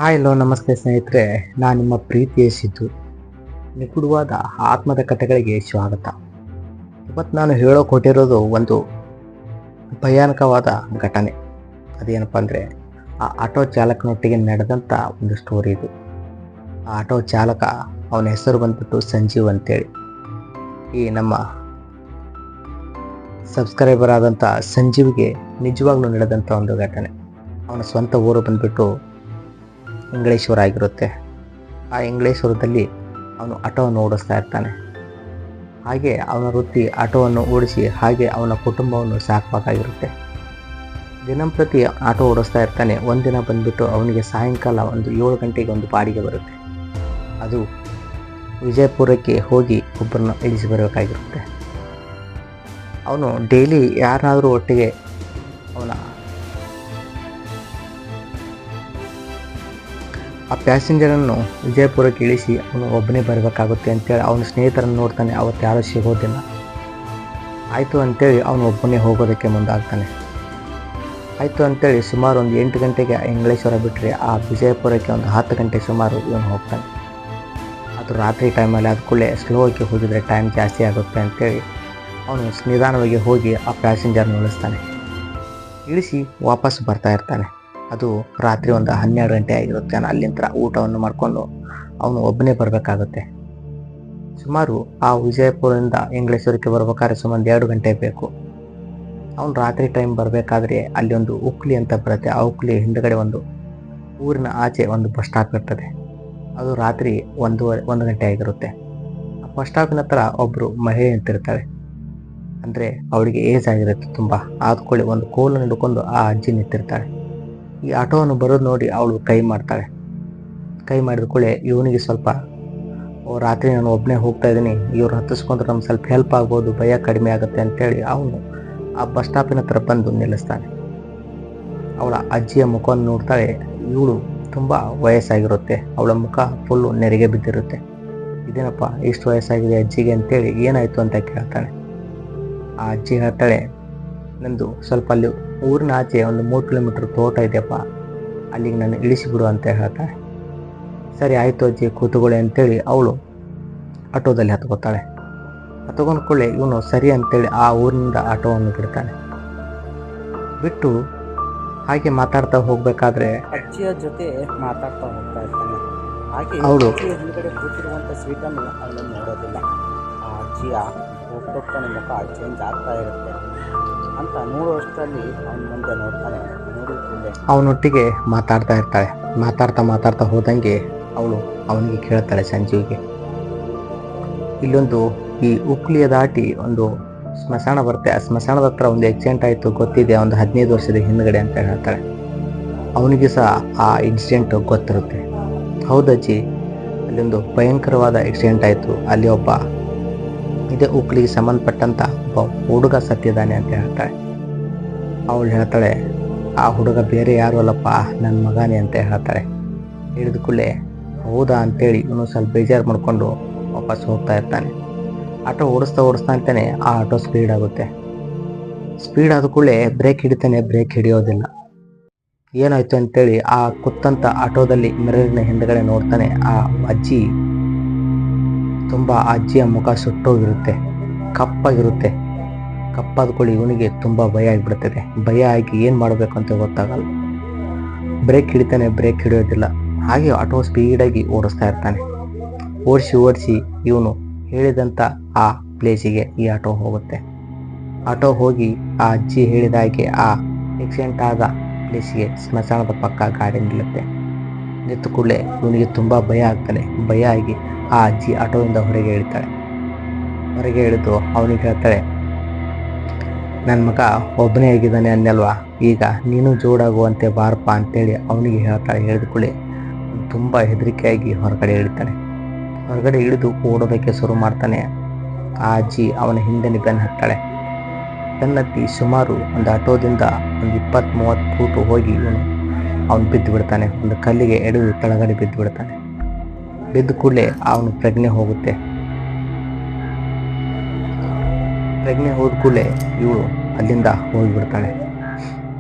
Hi hello ನಮಸ್ತೆ ಸ್ನೇಹಿತರೆ, ನಾನು ನಿಮ್ಮ ಪ್ರೀತಿಯ ಸಿದ್ದು. ನಿಗೂಢವಾದ ಆತ್ಮದ ಕಥೆಗಳಿಗೆ ಸ್ವಾಗತ. ಇವತ್ತು ನಾನು ಕೊಟ್ಟಿರೋದು ಒಂದು ಭಯಾನಕವಾದ ಘಟನೆ. ಅದೇನಪ್ಪ ಅಂದರೆ, ಆ ಆಟೋ ಚಾಲಕನೊಟ್ಟಿಗೆ ನಡೆದಂಥ ಒಂದು ಸ್ಟೋರಿ ಇದು. ಆ ಆಟೋ ಚಾಲಕ, ಅವನ ಹೆಸರು ಬಂದ್ಬಿಟ್ಟು ಸಂಜೀವ್ ಅಂತೇಳಿ. ಈ ನಮ್ಮ ಸಬ್ಸ್ಕ್ರೈಬರ್ ಆದಂಥ ಸಂಜೀವ್ಗೆ ನಿಜವಾಗ್ಲೂ ನಡೆದಂಥ ಒಂದು ಘಟನೆ. ಅವನ ಸ್ವಂತ ಊರು ಬಂದ್ಬಿಟ್ಟು ಇಂಗ್ಲೇಶ್ವರ ಆಗಿರುತ್ತೆ. ಆ ಇಂಗ್ಲೇಶ್ವರದಲ್ಲಿ ಅವನು ಆಟೋವನ್ನು ಓಡಿಸ್ತಾ ಇರ್ತಾನೆ. ಹಾಗೆ ಅವನ ವೃತ್ತಿ ಆಟೋವನ್ನು ಓಡಿಸಿ ಹಾಗೆ ಅವನ ಕುಟುಂಬವನ್ನು ಸಾಕಬೇಕಾಗಿರುತ್ತೆ. ದಿನಂಪ್ರತಿ ಆಟೋ ಓಡಿಸ್ತಾ ಇರ್ತಾನೆ. ಒಂದಿನ ಬಂದ್ಬಿಟ್ಟು ಅವನಿಗೆ ಸಾಯಂಕಾಲ ಒಂದು 7 ಗಂಟೆಗೆ ಒಂದು ಬಾಡಿಗೆ ಬರುತ್ತೆ. ಅದು ವಿಜಯಪುರಕ್ಕೆ ಹೋಗಿ ಒಬ್ಬರನ್ನ ಇಳಿಸಿ ಬರಬೇಕಾಗಿರುತ್ತೆ. ಅವನು ಡೈಲಿ ಯಾರನ್ನಾದರೂ ಒಟ್ಟಿಗೆ ಆ ಪ್ಯಾಸೆಂಜರನ್ನು ವಿಜಯಪುರಕ್ಕೆ ಇಳಿಸಿ ಅವನು ಒಬ್ಬನೇ ಬರಬೇಕಾಗುತ್ತೆ ಅಂತೇಳಿ ಅವನ ಸ್ನೇಹಿತರನ್ನು ನೋಡ್ತಾನೆ. ಅವತ್ತು ಯಾರೂ ಸಿಗೋದಿಲ್ಲ. ಆಯಿತು ಅಂತೇಳಿ ಅವನು ಒಬ್ಬನೇ ಹೋಗೋದಕ್ಕೆ ಮುಂದಾಗ್ತಾನೆ. ಆಯಿತು ಅಂತೇಳಿ ಸುಮಾರು ಒಂದು 8 ಗಂಟೆಗೆ ಇಂಗ್ಲೇಶ್ವರ ಬಿಟ್ಟರೆ ಆ ವಿಜಯಪುರಕ್ಕೆ ಒಂದು 10 ಗಂಟೆ ಸುಮಾರು ಇವನು ಹೋಗ್ತಾನೆ. ಅದು ರಾತ್ರಿ ಟೈಮಲ್ಲಿ ಅದಕ್ಕೂಳೆ ಸ್ಲೋ ಆಗಿ ಹೋಗಿದ್ರೆ ಟೈಮ್ ಜಾಸ್ತಿ ಆಗುತ್ತೆ ಅಂತೇಳಿ ಅವನು ನಿಧಾನವಾಗಿ ಹೋಗಿ ಆ ಪ್ಯಾಸೆಂಜರ್ನ ಇಳಿಸ್ತಾನೆ. ಇಳಿಸಿ ವಾಪಸ್ ಬರ್ತಾ ಇರ್ತಾನೆ. ಅದು ರಾತ್ರಿ ಒಂದು 12 ಗಂಟೆ ಆಗಿರುತ್ತೆ. ಅಲ್ಲಿಂದ ಊಟವನ್ನು ಮಾಡಿಕೊಂಡು ಅವನು ಒಬ್ಬನೇ ಬರಬೇಕಾಗುತ್ತೆ. ಸುಮಾರು ಆ ವಿಜಯಪುರದಿಂದ ಇಂಗ್ಲೇಶ್ವರಕ್ಕೆ ಬರ್ಬೇಕಾದ್ರೆ ಸುಮಾರು 2 ಗಂಟೆ ಬೇಕು. ಅವನು ರಾತ್ರಿ ಟೈಮ್ ಬರಬೇಕಾದ್ರೆ ಅಲ್ಲಿ ಒಂದು ಉಕ್ಲಿ ಅಂತ ಬರುತ್ತೆ. ಆ ಉಕ್ಲಿ ಹಿಂದುಗಡೆ ಒಂದು ಊರಿನ ಆಚೆ ಒಂದು ಬಸ್ ಸ್ಟಾಪ್ ಇರ್ತದೆ. ಅದು ರಾತ್ರಿ 1 ಗಂಟೆ ಆಗಿರುತ್ತೆ. ಆ ಬಸ್ ಸ್ಟಾಪಿನ ಹತ್ರ ಒಬ್ಬರು ಮಹಿಳೆ ನಿಂತಿರ್ತಾಳೆ. ಅಂದರೆ ಅವಳಿಗೆ ಏಜ್ ಆಗಿರುತ್ತೆ ತುಂಬ. ಆದ್ಕೊಳ್ಳಿ ಒಂದು ಕೋಲನ್ನು ಹಿಡ್ಕೊಂಡು ಆ ಅಜ್ಜಿ ನಿಂತಿರ್ತಾಳೆ. ಈ ಆಟೋವನ್ನು ಬರೋದು ನೋಡಿ ಅವಳು ಕೈ ಮಾಡ್ತಾಳೆ. ಕೈ ಮಾಡಿದ ಕೂಡಲೇ ಇವನಿಗೆ ಸ್ವಲ್ಪ ರಾತ್ರಿ ನಾನು ಒಬ್ಬನೇ ಹೋಗ್ತಾ ಇದ್ದೀನಿ, ಇವ್ರು ಹತ್ತಿಸ್ಕೊಂಡ್ರೆ ನಮ್ಗೆ ಸ್ವಲ್ಪ ಹೆಲ್ಪ್ ಆಗ್ಬೋದು, ಭಯ ಕಡಿಮೆ ಆಗುತ್ತೆ ಅಂತೇಳಿ ಅವನು ಆ ಬಸ್ ಸ್ಟಾಪಿನ ಹತ್ರ ಬಂದು ನಿಲ್ಲಿಸ್ತಾನೆ. ಅವಳ ಅಜ್ಜಿಯ ಮುಖವನ್ನು ನೋಡ್ತಾಳೆ. ಇವಳು ತುಂಬ ವಯಸ್ಸಾಗಿರುತ್ತೆ. ಅವಳ ಮುಖ ಫುಲ್ಲು ನೆರಿಗೆ ಬಿದ್ದಿರುತ್ತೆ. ಇದೇನಪ್ಪ ಇಷ್ಟು ವಯಸ್ಸಾಗಿದೆ ಅಜ್ಜಿಗೆ ಅಂತೇಳಿ ಏನಾಯಿತು ಅಂತ ಕೇಳ್ತಾಳೆ. ಆ ಅಜ್ಜಿ ಹೇಳ್ತಾಳೆ, ನಂದು ಸ್ವಲ್ಪ ಅಲ್ಲಿ ಊರಿನ ಆಚೆ ಒಂದು 3 ಕಿಲೋಮೀಟ್ರ್ ತೋಟ ಇದೆಯಪ್ಪ, ಅಲ್ಲಿಗೆ ನಾನು ಇಳಿಸಿಬಿಡು ಅಂತ ಹೇಳ್ತಾಳೆ. ಸರಿ ಆಯಿತು ಅಜ್ಜಿ, ಕೂತುಕೊಳ್ಳಿ ಅಂತೇಳಿ ಅವಳು ಆಟೋದಲ್ಲಿ ಹತ್ಕೋತಾಳೆ. ಹತ್ಕೊಂಡ್ಕೊಳ್ಳೆ ಇವನು ಸರಿ ಅಂತೇಳಿ ಆ ಊರಿನಿಂದ ಆಟೋವನ್ನು ಬಿಡ್ತಾನೆ. ಬಿಟ್ಟು ಹಾಗೆ ಮಾತಾಡ್ತಾ ಹೋಗ್ಬೇಕಾದ್ರೆ ಅಜ್ಜಿಯ ಜೊತೆ ಮಾತಾಡ್ತಾ ಹೋಗ್ತಾ ಇರ್ತಾನೆ. ಹಾಗೆ ಅವಳು ಹಿಂದ್ಗಡೆ ಕೂತಿರುವಂಥ ಸೀಟನ್ನು ಅವನು ನೋಡೋದಿಲ್ಲ. ಆ ಅಜ್ಜಿಯ ಹೋಗ್ತಾನೆ ಮುಖ ಚೇಂಜ್ ಆಗ್ತಾ ಇರುತ್ತೆ ಅಂತ ನೋಡುವಷ್ಟರಲ್ಲಿ ಅವನ ಮುಂದೆ ನೋಡ್ತಾನೆ. ನೋಡಿದ್ರೆ ಅವನೊಟ್ಟಿಗೆ ಮಾತಾಡ್ತಾ ಇರ್ತಾಳೆ. ಮಾತಾಡ್ತಾ ಹೋದಂಗೆ ಅವಳು ಅವನಿಗೆ ಕೇಳ್ತಾಳೆ, ಸಂಜೀವ್ಗೆ, ಇಲ್ಲೊಂದು ಈ ಉಕ್ಲಿಯ ದಾಟಿ ಒಂದು ಸ್ಮಶಾನ ಬರುತ್ತೆ. ಆ ಸ್ಮಶಾನದ ಹತ್ರ ಒಂದು ಆಕ್ಸಿಡೆಂಟ್ ಆಯಿತು ಗೊತ್ತಿದೆ, ಒಂದು 15 ವರ್ಷದ ಹಿಂದ್ಗಡೆ ಅಂತ ಹೇಳ್ತಾಳೆ. ಅವನಿಗೆ ಸಹ ಆ ಇನ್ಸಿಡೆಂಟ್ ಗೊತ್ತಿರುತ್ತೆ. ಹೌದಜ್ಜಿ, ಅಲ್ಲೊಂದು ಭಯಂಕರವಾದ ಆಕ್ಸಿಡೆಂಟ್ ಆಯಿತು. ಅಲ್ಲಿ ಒಬ್ಬ ಇದೇ ಉಕ್ಲಿಗೆ ಸಂಬಂಧಪಟ್ಟಂಥ ಒಬ್ಬ ಹುಡುಗ ಸತ್ತಿದ್ದಾನೆ ಅಂತ ಹೇಳ್ತಾಳೆ. ಅವಳು ಹೇಳ್ತಾಳೆ, ಆ ಹುಡುಗ ಬೇರೆ ಯಾರು ಅಲ್ಲಪ್ಪ, ನನ್ನ ಮಗನೇ ಅಂತ ಹೇಳ್ತಾಳೆ. ಹೇಳಿದ ಕೂಡಲೇ ಹೌದಾ ಅಂತೇಳಿ ಇವನು ಸ್ವಲ್ಪ ಬೇಜಾರು ಮಾಡಿಕೊಂಡು ವಾಪಸ್ ಹೋಗ್ತಾ ಇರ್ತಾನೆ. ಆಟೋ ಓಡಿಸ್ತಾ ಅಂತಾನೆ ಆ ಆಟೋ ಸ್ಪೀಡ್ ಆಗುತ್ತೆ. ಸ್ಪೀಡ್ ಆದ ಕೂಡಲೇ ಬ್ರೇಕ್ ಹಿಡಿತಾನೆ, ಬ್ರೇಕ್ ಹಿಡಿಯೋದಿಲ್ಲ. ಏನಾಯ್ತು ಅಂತೇಳಿ ಆ ಕುತ್ತಂತ ಆಟೋದಲ್ಲಿ ಮಿರರಿನ ಹಿಂದ್ಗಡೆ ನೋಡ್ತಾನೆ. ಆ ಅಜ್ಜಿ ತುಂಬ ಅಜ್ಜಿಯ ಮುಖ ಸುಟ್ಟೋಗಿರುತ್ತೆ, ಕಪ್ಪಾಗಿರುತ್ತೆ. ಕಪ್ಪಾದ್ಕೊಳ್ಳಿ ಇವನಿಗೆ ತುಂಬ ಭಯ ಆಗಿಬಿಡ್ತದೆ. ಭಯ ಆಗಿ ಏನು ಮಾಡಬೇಕು ಅಂತ ಗೊತ್ತಾಗಲ್ಲ. ಬ್ರೇಕ್ ಹಿಡಿತಾನೆ, ಬ್ರೇಕ್ ಹಿಡಿಯೋದಿಲ್ಲ. ಹಾಗೆ ಆಟೋ ಸ್ಪೀಡಾಗಿ ಓಡಿಸ್ತಾ ಇರ್ತಾನೆ. ಓಡಿಸಿ ಇವನು ಹೇಳಿದಂಥ ಆ ಪ್ಲೇಸಿಗೆ ಈ ಆಟೋ ಹೋಗುತ್ತೆ. ಆಟೋ ಹೋಗಿ ಆ ಅಜ್ಜಿ ಹೇಳಿದ ಹಾಗೆ ಆ ಆಕ್ಸಿಡೆಂಟ್ ಆದ ಪ್ಲೇಸಿಗೆ ಸ್ಮಶಾನದ ಪಕ್ಕ ಗಾಡಿ ನಿಲ್ಲುತ್ತೆ. ನಿಂತು ಕೂಡಲೇ ಇವನಿಗೆ ತುಂಬ ಭಯ ಆಗ್ತಾನೆ. ಭಯ ಆಗಿ ಆ ಅಜ್ಜಿ ಆಟೋದಿಂದ ಹೊರಗೆ ಇಳಿತಾಳೆ. ಹೊರಗೆ ಇಳಿದು ಅವನಿಗೆ ಹೇಳ್ತಾಳೆ, ನನ್ನ ಮಗ ಒಬ್ಬನೇ ಆಗಿದ್ದಾನೆ ಅನ್ನಲ್ವಾ, ಈಗ ನೀನು ಜೋಡಾಗುವಂತೆ ಬಾರಪ್ಪ ಅಂತೇಳಿ ಅವನಿಗೆ ಹೇಳ್ತಾಳೆ. ಹೇಳಿದ್ಕೊಳ್ಳಿ ತುಂಬ ಹೆದರಿಕೆಯಾಗಿ ಹೊರಗಡೆ ಇಳಿತಾನೆ. ಹೊರಗಡೆ ಇಳಿದು ಓಡೋದಕ್ಕೆ ಶುರು ಮಾಡ್ತಾನೆ. ಆ ಅಜ್ಜಿ ಅವನ ಹಿಂದೆ ಬೆನ್ನು ಹತ್ತಾಳೆ. ಬೆನ್ನತ್ತಿ ಸುಮಾರು ಒಂದು ಆಟೋದಿಂದ ಒಂದು 20-30 ಫೂಟು ಹೋಗಿ ಅವನು ಬಿದ್ದು ಬಿಡ್ತಾನೆ. ಒಂದು ಕಲ್ಲಿಗೆ ಎಡೆದು ಕೆಳಗಡೆ ಬಿದ್ದು ಬಿಡ್ತಾನೆ. ಬಿದ್ದ ಕೂಡಲೇ ಅವನು ಪ್ರಜ್ಞೆ ಹೋಗುತ್ತೆ. ಪ್ರಜ್ಞೆ ಹೋದ ಕೂಡಲೇ ಇವಳು ಅಲ್ಲಿಂದ ಹೋಗಿಬಿಡ್ತಾಳೆ.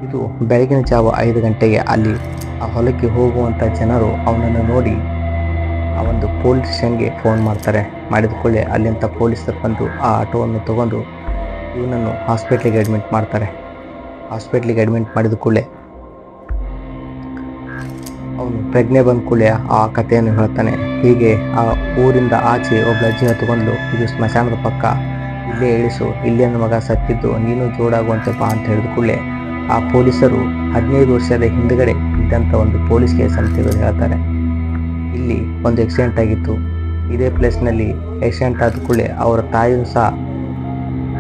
ಇದು ಬೆಳಗಿನ ಜಾವ 5 ಗಂಟೆಗೆ ಅಲ್ಲಿ ಆ ಹೊಲಕ್ಕೆ ಹೋಗುವಂಥ ಜನರು ಅವನನ್ನು ನೋಡಿ ಆ ಒಂದು ಪೊಲೀಸ್ ಸ್ಟೇಷನ್ಗೆ ಫೋನ್ ಮಾಡ್ತಾರೆ. ಮಾಡಿದ ಕೂಡಲೇ ಅಲ್ಲಿಂದ ಪೊಲೀಸರು ಬಂದು ಆ ಆಟೋವನ್ನು ತಗೊಂಡು ಇವನನ್ನು ಹಾಸ್ಪಿಟ್ಲಿಗೆ ಅಡ್ಮಿಟ್ ಮಾಡ್ತಾರೆ. ಹಾಸ್ಪಿಟ್ಲಿಗೆ ಅಡ್ಮಿಟ್ ಮಾಡಿದ ಕೂಡಲೇ ಅವನು ಪ್ರಜ್ಞೆ ಬಂದ ಕೂಡಲೇ ಆ ಕಥೆಯನ್ನು ಹೇಳ್ತಾನೆ. ಹೀಗೆ ಆ ಊರಿಂದ ಆಚೆ ಒಬ್ಬ ಅಜ್ಜಿ ಹತ್ಕೊಂಡು, ಇದು ಸ್ಮಶಾನದ ಪಕ್ಕ, ಇಲ್ಲೇ ಇಳಿಸು, ಇಲ್ಲೇ ನನ್ನ ಮಗ ಸತ್ತಿದ್ದು, ನೀನು ಜೋಡಾಗುವಂತೆ ಬಾ ಅಂತ ಹೇಳಿದ ಕೂಡಲೇ ಆ ಪೊಲೀಸರು 15 ವರ್ಷದ ಹಿಂದುಗಡೆ ಇದ್ದಂಥ ಒಂದು ಪೊಲೀಸ್ ಕೇಸ್ ಅಂತ ತೆಗೆದು ಹೇಳ್ತಾರೆ. ಇಲ್ಲಿ ಒಂದು ಆಕ್ಸಿಡೆಂಟ್ ಆಗಿತ್ತು, ಇದೇ ಪ್ಲೇಸ್ನಲ್ಲಿ ಆಕ್ಸಿಡೆಂಟ್ ಆದ ಕೂಡಲೇ ಅವರ ತಾಯಿಯೂ ಸಹ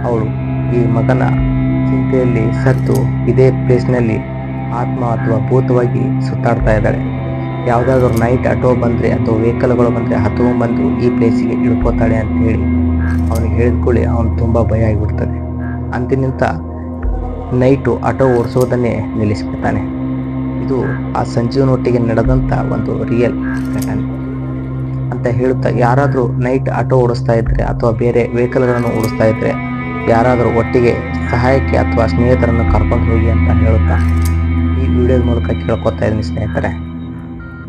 ಅವಳು ಈ ಮಗನ ಚಿಂತೆಯಲ್ಲಿ ಸತ್ತು ಇದೇ ಪ್ಲೇಸ್ನಲ್ಲಿ ಆತ್ಮ ಅಥವಾ ಭೂತವಾಗಿ ಸುತ್ತಾಡ್ತಾ ಇದ್ದಾಳೆ. ಯಾವುದಾದ್ರೂ ನೈಟ್ ಆಟೋ ಬಂದರೆ ಅಥವಾ ವೆಹಿಕಲ್ಗಳು ಬಂದರೆ ಹತ್ಕೊಂಡ್ಬಂದು ಈ ಪ್ಲೇಸಿಗೆ ಇಳ್ಕೋತಾಳೆ ಅಂತ ಹೇಳಿ ಅವನಿಗೆ ಹೇಳಿದ ಕೂಡಲೇ ಅವನು ತುಂಬ ಭಯ ಆಗಿಬಿಡ್ತದೆ. ಅಂತಿನಿಂತ ನೈಟು ಆಟೋ ಓಡಿಸೋದನ್ನೇ ನಿಲ್ಲಿಸ್ಬಿಡ್ತಾನೆ. ಇದು ಆ ಸಂಜೀವನೊಟ್ಟಿಗೆ ನಡೆದಂಥ ಒಂದು ರಿಯಲ್ ಘಟನೆ ಅಂತ ಹೇಳುತ್ತಾ, ಯಾರಾದರೂ ನೈಟ್ ಆಟೋ ಓಡಿಸ್ತಾ ಇದ್ದರೆ ಅಥವಾ ಬೇರೆ ವೆಹಿಕಲ್ಗಳನ್ನು ಓಡಿಸ್ತಾ ಇದ್ದರೆ ಯಾರಾದರೂ ಒಟ್ಟಿಗೆ ಸಹಾಯಕ್ಕೆ ಅಥವಾ ಸ್ನೇಹಿತರನ್ನು ಕರ್ಕೊಂಡು ಹೋಗಿ ಅಂತ ಹೇಳುತ್ತಾ ಈ ವಿಡಿಯೋದ ಮೂಲಕ ಕೇಳ್ಕೊತಾ ಇದ್ದೀನಿ ಸ್ನೇಹಿತರೆ.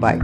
ಬಾಯ್.